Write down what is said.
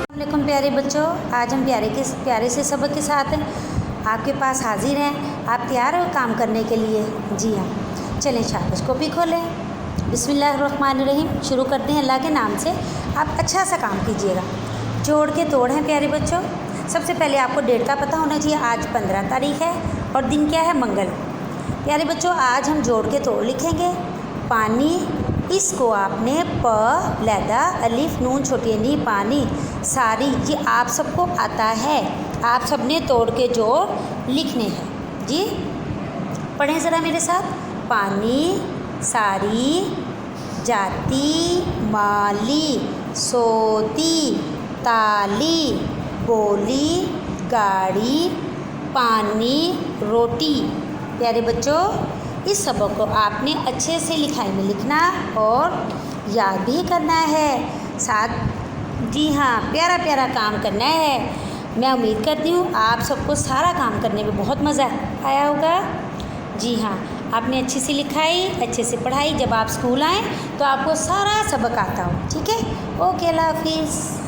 वालेकुम प्यारे बच्चों, आज हम प्यारे से सबक के साथ आपके पास हाजिर हैं। आप तैयार हो काम करने के लिए? जी हाँ, चलें शाबाश, कॉपी खोलें। बिस्मिल्लाहिर्रहमानिर्रहीम। शुरू करते हैं अल्लाह के नाम से। आप अच्छा सा काम कीजिएगा। जोड़ के तोड़ हैं प्यारे बच्चों। सबसे पहले आपको डेट का पता होना चाहिए। आज 15 तारीख है और दिन क्या है? मंगल। प्यारे बच्चों, आज हम जोड़ के तोड़ लिखेंगे। पानी, इसको आपने प लैदा अलिफ नून छोटी नी पानी सारी, ये आप सबको आता है। आप सब ने तोड़ के जोड़ लिखने हैं। जी पढ़ें ज़रा मेरे साथ। पानी, सारी, जाती, माली, सोती, ताली, बोली, गाड़ी, पानी, रोटी। प्यारे बच्चों, इस सबक को आपने अच्छे से लिखाई में लिखना और याद भी करना है साथ। जी हाँ, प्यारा प्यारा काम करना है। मैं उम्मीद करती हूँ आप सबको सारा काम करने में बहुत मज़ा आया होगा। जी हाँ, आपने अच्छे से लिखाई, अच्छे से पढ़ाई। जब आप स्कूल आएँ तो आपको सारा सबक आता हो। ठीक है, ओके, अल्लाह हाफिज़।